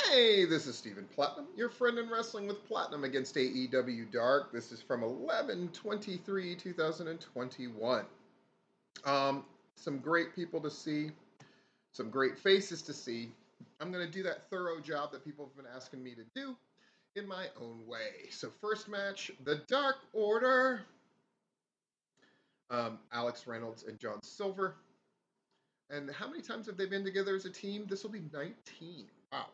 Hey, this is Stephen Platinum, your friend in wrestling with Platinum against AEW Dark. This is from 11/23/2021. Um, some great people to see, some great faces to see. I'm going to do that thorough job that people have been asking me to do in my own way. So, first match, the Dark Order. Alex Reynolds and John Silver. And how many times have they been together as a team? This will be 19. Wow.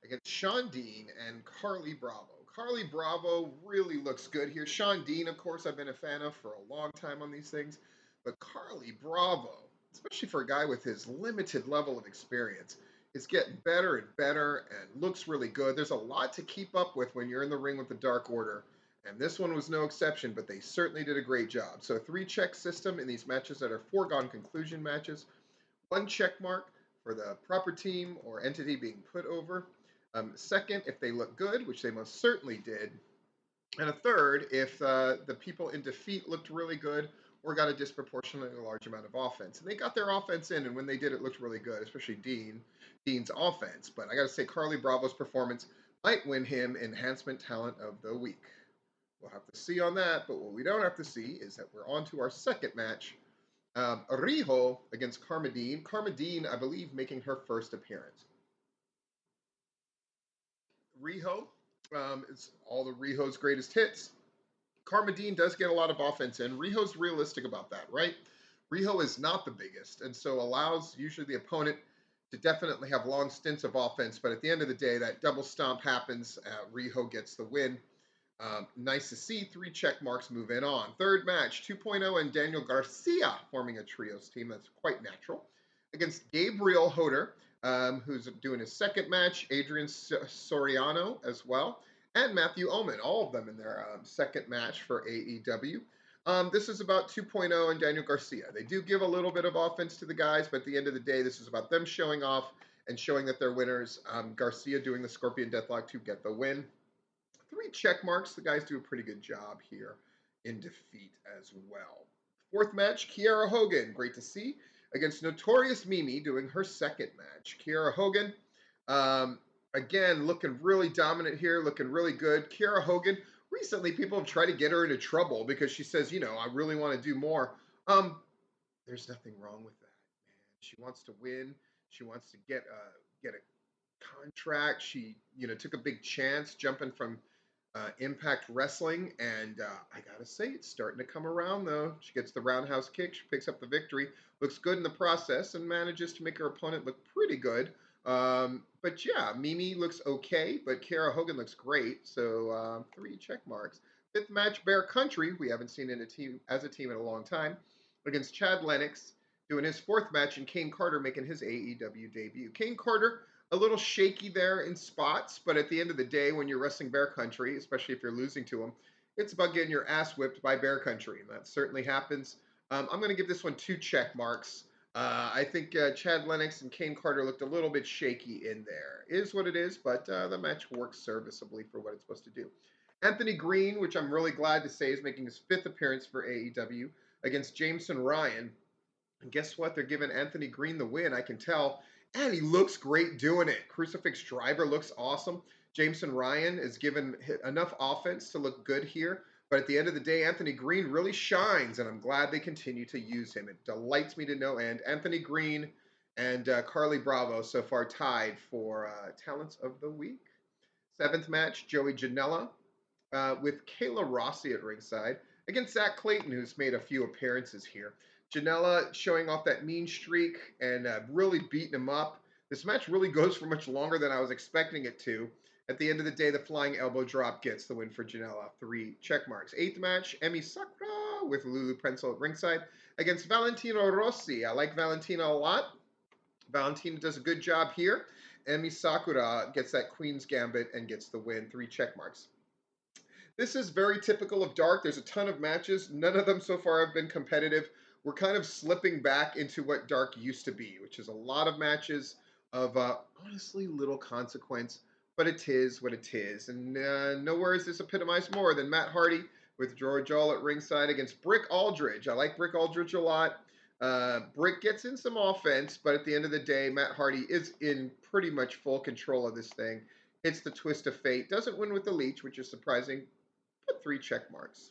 Against Sean Dean and Carlie Bravo. Carlie Bravo really looks good here. Sean Dean, of course, I've been a fan of for a long time on these things. But Carlie Bravo, especially for a guy with his limited level of experience, is getting better and better and looks really good. There's a lot to keep up with when you're in the ring with the Dark Order. And this one was no exception, but they certainly did a great job. So, 3-check system in these matches that are foregone conclusion matches. 1 check mark for the proper team or entity being put over. Second, if they look good, which they most certainly did. And a third, if the people in defeat looked really good or got a disproportionately large amount of offense. And they got their offense in, and when they did, it looked really good, especially Dean's offense. But I got to say, Carlie Bravo's performance might win him Enhancement Talent of the Week. We'll have to see on that, but what we don't have to see is that we're on to our second match. Riho against Carlie Dean. Carlie Dean, I believe, making her first appearance. Riho, it's all the Riho's greatest hits. Carlie Dean does get a lot of offense in. Riho's realistic about that, right? Riho is not the biggest, and so allows usually the opponent to definitely have long stints of offense. But at the end of the day, that double stomp happens. Riho gets the win. Nice to see 3 check marks moving on. Third match, 2.0 and Daniel Garcia forming a trios team. That's quite natural. Against Gabriel Hoder, who's doing his second match, Adrian Soriano as well, and Matthew Omen, all of them in their second match for AEW. This is about 2.0 and Daniel Garcia. They do give a little bit of offense to the guys, but at the end of the day, this is about them showing off and showing that they're winners. Garcia doing the Scorpion Deathlock to get the win. 3 check marks. The guys do a pretty good job here in defeat as well. Fourth match, Kiera Hogan. Great to see. Against Notorious Mimi doing her second match. Kiera Hogan, again, looking really dominant here, looking really good. Kiera Hogan, recently people have tried to get her into trouble because she says, I really want to do more. There's nothing wrong with that, man. She wants to win. She wants to get a contract. She, took a big chance jumping from Impact Wrestling, and I gotta say, it's starting to come around though. She gets the roundhouse kick, she picks up the victory, looks good in the process, and manages to make her opponent look pretty good. But yeah, Mimi looks okay, but Kiera Hogan looks great. So 3 check marks. Fifth match, Bear Country. We haven't seen in a team as a team in a long time. Against Chad Lennox, doing his fourth match, and Kane Carter making his AEW debut. Kane Carter, a little shaky there in spots, but at the end of the day, when you're wrestling Bear Country, especially if you're losing to him, it's about getting your ass whipped by Bear Country, and that certainly happens. I'm going to give this one 2 check marks. I think Chad Lennox and Kane Carter looked a little bit shaky in there. Is what it is, but the match works serviceably for what it's supposed to do. Anthony Greene, which I'm really glad to say is making his 5th appearance for AEW, against Jameson Ryan. And guess what? They're giving Anthony Greene the win, I can tell. And he looks great doing it. Crucifix Driver looks awesome. Jameson Ryan is given enough offense to look good here. But at the end of the day, Anthony Greene really shines, and I'm glad they continue to use him. It delights me to no end. Anthony Greene and Carlie Bravo so far tied for Talents of the Week. 7th match, Joey Janela with Kayla Rossi at ringside against Zach Clayton, who's made a few appearances here. Janela showing off that mean streak and really beating him up. This match really goes for much longer than I was expecting it to. At the end of the day, the flying elbow drop gets the win for Janela. 3 check marks. 8th match, Emi Sakura with Lulu Prensel at ringside against Valentino Rossi. I like Valentina a lot. Valentina does a good job here. Emi Sakura gets that Queen's Gambit and gets the win. 3 check marks. This is very typical of Dark. There's a ton of matches. None of them so far have been competitive. We're kind of slipping back into what Dark used to be, which is a lot of matches of honestly little consequence, but it is what it is. And nowhere is this epitomized more than Matt Hardy with George All at ringside against Brick Aldridge. I like Brick Aldridge a lot. Brick gets in some offense, but at the end of the day, Matt Hardy is in pretty much full control of this thing. hits the twist of fate, doesn't win with the leech, which is surprising, but 3 check marks.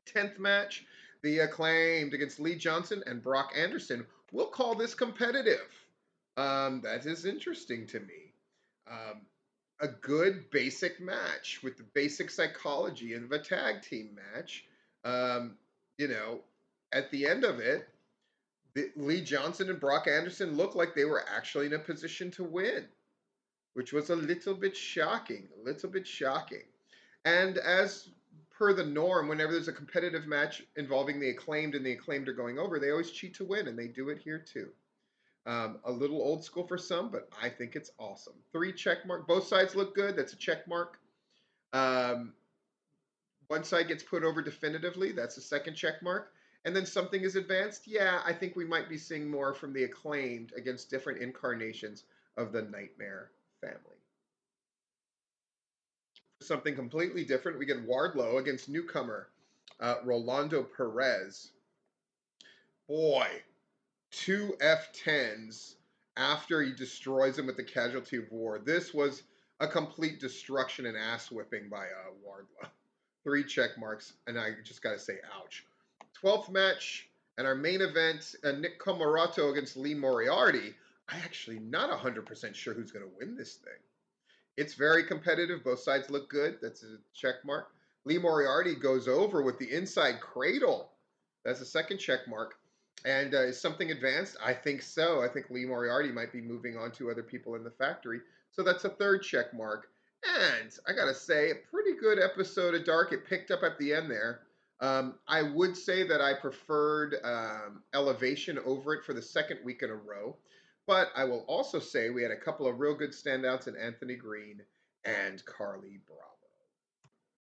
10th match, the Acclaimed against Lee Johnson and Brock Anderson. We'll call this competitive. That is interesting to me. Um, a good basic match with the basic psychology of a tag team match. Um, you know, at the end of it, Lee Johnson and Brock Anderson looked like they were actually in a position to win, which was a little bit shocking. A little bit shocking. And as per the norm, whenever there's a competitive match involving the Acclaimed and the Acclaimed are going over, they always cheat to win, and they do it here too. A little old school for some, but I think it's awesome. 3 check mark. Both sides look good. That's a check mark. Um, one side gets put over definitively. That's a second check mark. And then something is advanced. Yeah, I think we might be seeing more from the Acclaimed against different incarnations of the Nightmare family. Something completely different, we get Wardlow against newcomer Rolando Perez. Boy, 2 F10s after he destroys him with the Casualty of War. This was a complete destruction and ass whipping by Wardlow. 3 check marks, and I just got to say, ouch. 12th match, and our main event, Nick Comoroto against Lee Moriarty. I'm actually not 100% sure who's going to win this thing. It's very competitive. Both sides look good. That's a check mark. Lee Moriarty goes over with the inside cradle. That's a second check mark. And is something advanced? I think so. I think Lee Moriarty might be moving on to other people in the factory. So that's a third check mark. And I got to say, a pretty good episode of Dark. It picked up at the end there. I would say that I preferred Elevation over it for the second week in a row. But I will also say we had a couple of real good standouts in Anthony Greene and Carlie Bravo.